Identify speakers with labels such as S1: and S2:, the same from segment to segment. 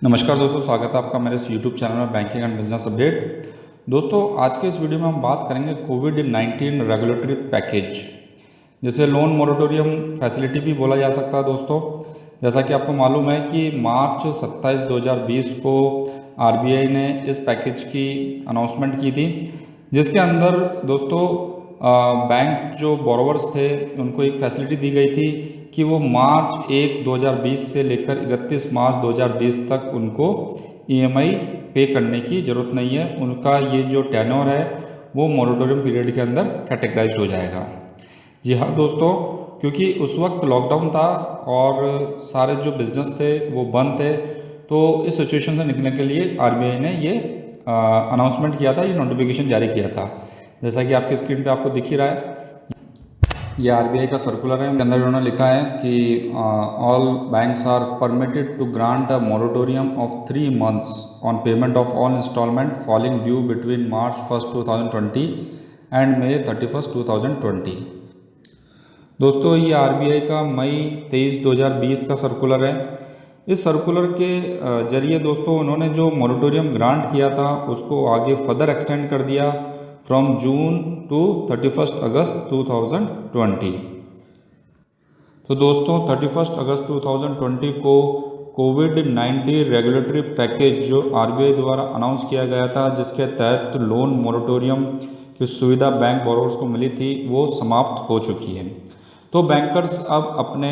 S1: नमस्कार दोस्तों, स्वागत है आपका मेरे इस यूट्यूब चैनल में बैंकिंग एंड बिजनेस अपडेट। दोस्तों, आज के इस वीडियो में हम बात करेंगे कोविड-19 रेगुलेटरी पैकेज, जिसे लोन मोरेटोरियम फैसिलिटी भी बोला जा सकता है। दोस्तों, जैसा कि आपको मालूम है कि मार्च 27, 2020 को आरबीआई ने इस पैकेज की अनाउंसमेंट की थी, जिसके अंदर दोस्तों बैंक जो बोरोवर्स थे उनको एक फैसिलिटी दी गई थी कि वो मार्च 1, 2020 से लेकर 31 मार्च 2020 तक उनको ईएमआई पे करने की ज़रूरत नहीं है। उनका ये जो टेन्योर है वो मोरेटोरियम पीरियड के अंदर कैटेगराइज्ड हो जाएगा। जी हाँ दोस्तों, क्योंकि उस वक्त लॉकडाउन था और सारे जो बिज़नेस थे वो बंद थे, तो इस सिचुएशन से निकलने के लिए आरबीआई ने ये अनाउंसमेंट किया था, ये नोटिफिकेशन जारी किया था। जैसा कि आपकी स्क्रीन पे आपको दिख ही रहा है, ये आरबीआई का सर्कुलर है। अंदर उन्होंने लिखा है कि all banks are permitted to grant a moratorium of 3 months on payment of all instalment falling due between March 1, 2020 and May 31, 2020। दोस्तों, ये आरबीआई का मई 23, 2020 का सर्कुलर है। इस सर्कुलर के जरिए दोस्तों उन्होंने जो मोरेटोरियम ग्रांट किया था उसको आगे फर्दर एक्सटेंड कर दिया फ्रॉम जून टू 31 अगस्त 2020। तो दोस्तों 31 अगस्त 2020 को कोविड-19 रेगुलेटरी पैकेज जो आरबीआई द्वारा अनाउंस किया गया था, जिसके तहत लोन मोरेटोरियम की सुविधा बैंक बोरोवर्स को मिली थी, वो समाप्त हो चुकी है। तो बैंकर्स अब अपने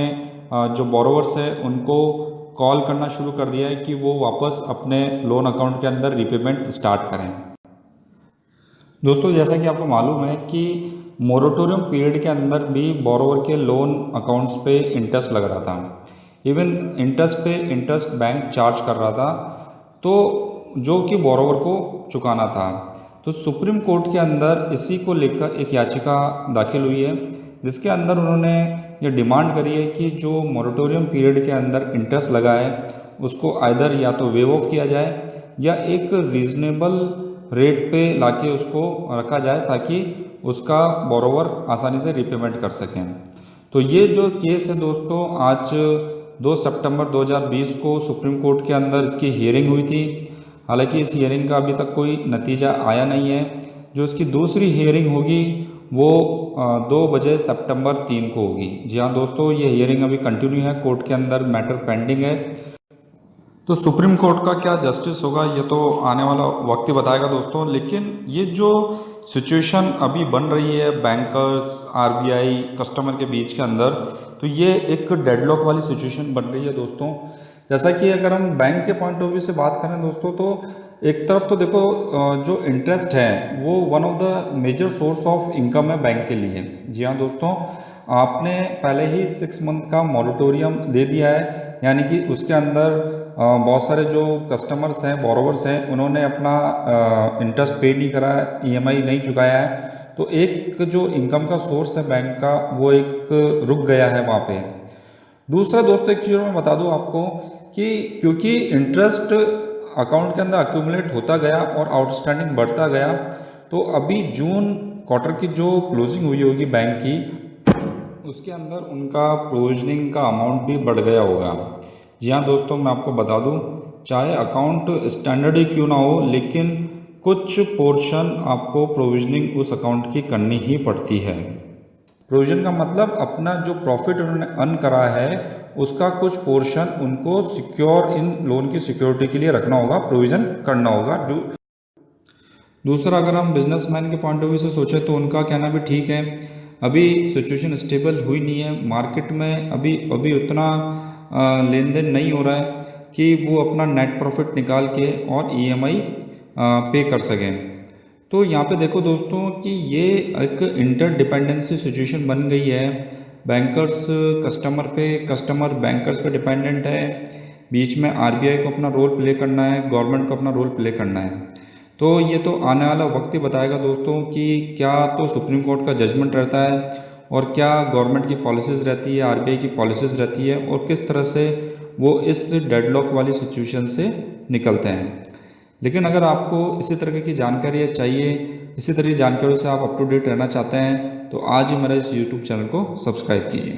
S1: जो बोरोवर्स है उनको कॉल करना शुरू कर दिया है कि वो वापस अपने लोन अकाउंट के अंदर रीपेमेंट स्टार्ट करें। दोस्तों, जैसा कि आपको मालूम है कि मोरेटोरियम पीरियड के अंदर भी बोरोवर के लोन अकाउंट्स पे इंटरेस्ट लग रहा था। इवन इंटरेस्ट पे इंटरेस्ट बैंक चार्ज कर रहा था, तो जो कि बोरोवर को चुकाना था। तो सुप्रीम कोर्ट के अंदर इसी को लेकर एक याचिका दाखिल हुई है, जिसके अंदर उन्होंने ये डिमांड करी है कि जो मोरेटोरियम पीरियड के अंदर इंटरेस्ट लगा है उसको आइदर या तो वेव ऑफ किया जाए या एक रीजनेबल रेट पे लाके उसको रखा जाए ताकि उसका बोरोवर आसानी से रीपेमेंट कर सकें। तो ये जो केस है दोस्तों, आज 2 सितंबर 2020 को सुप्रीम कोर्ट के अंदर इसकी हियरिंग हुई थी। हालांकि इस हियरिंग का अभी तक कोई नतीजा आया नहीं है। जो इसकी दूसरी हियरिंग होगी वो 2 बजे सितंबर 3 को होगी। जी हाँ दोस्तों, ये हियरिंग अभी कंटिन्यू है, कोर्ट के अंदर मैटर पेंडिंग है। तो सुप्रीम कोर्ट का क्या जस्टिस होगा ये तो आने वाला वक्त ही बताएगा दोस्तों। लेकिन ये जो सिचुएशन अभी बन रही है बैंकर्स, आरबीआई, कस्टमर के बीच के अंदर, तो ये एक डेडलॉक वाली सिचुएशन बन रही है दोस्तों। जैसा कि अगर हम बैंक के पॉइंट ऑफ व्यू से बात करें दोस्तों, तो एक तरफ तो देखो जो इंटरेस्ट है वो one of the major source of income है बैंक के लिए। जी हाँ दोस्तों, आपने पहले ही 6 मंथ का मॉरेटोरियम दे दिया है, यानी कि उसके अंदर बहुत सारे जो कस्टमर्स हैं, बोरोवर्स हैं, उन्होंने अपना इंटरेस्ट पे नहीं करा है, ईएमआई नहीं चुकाया है। तो एक जो इनकम का सोर्स है बैंक का वो एक रुक गया है वहाँ पे। दूसरा दोस्तों, एक चीज़ मैं बता दूँ आपको कि क्योंकि इंटरेस्ट अकाउंट के अंदर अक्यूमुलेट होता गया और आउटस्टैंडिंग बढ़ता गया, तो अभी जून क्वार्टर की जो क्लोजिंग हुई होगी बैंक की, उसके अंदर उनका प्रोविजनिंग का अमाउंट भी बढ़ गया होगा। जी हाँ दोस्तों, मैं आपको बता दूं, चाहे अकाउंट स्टैंडर्ड ही क्यों ना हो, लेकिन कुछ पोर्शन आपको प्रोविजनिंग उस अकाउंट की करनी ही पड़ती है। प्रोविजन का मतलब अपना जो प्रॉफिट उन्होंने अर्न करा है उसका कुछ पोर्शन उनको सिक्योर इन लोन की सिक्योरिटी के लिए रखना होगा, प्रोविज़न करना होगा। दूसरा, अगर हम बिजनेसमैन के पॉइंट ऑफ व्यू से सोचें तो उनका कहना भी ठीक है। अभी सिचुएशन स्टेबल हुई नहीं है मार्केट में, अभी उतना लेन देन नहीं हो रहा है कि वो अपना नेट प्रॉफिट निकाल के और ईएमआई पे कर सकें। तो यहाँ पे देखो दोस्तों कि ये एक इंटर डिपेंडेंसी सिचुएशन बन गई है। बैंकर्स कस्टमर पे, कस्टमर बैंकर्स पे डिपेंडेंट है, बीच में आरबीआई को अपना रोल प्ले करना है, गवर्नमेंट को अपना रोल प्ले करना है। तो ये तो आने वाला वक्त ही बताएगा दोस्तों कि क्या तो सुप्रीम कोर्ट का जजमेंट रहता है और क्या गवर्नमेंट की पॉलिसीज़ रहती है, आरबीआई की पॉलिसीज़ रहती है, और किस तरह से वो इस डेडलॉक वाली सिचुएशन से निकलते हैं। लेकिन अगर आपको इसी तरह की जानकारी चाहिए, इसी तरह की जानकारियों से आप अप टू डेट रहना चाहते हैं, तो आज ही मेरा इस यूट्यूब चैनल को सब्सक्राइब कीजिए।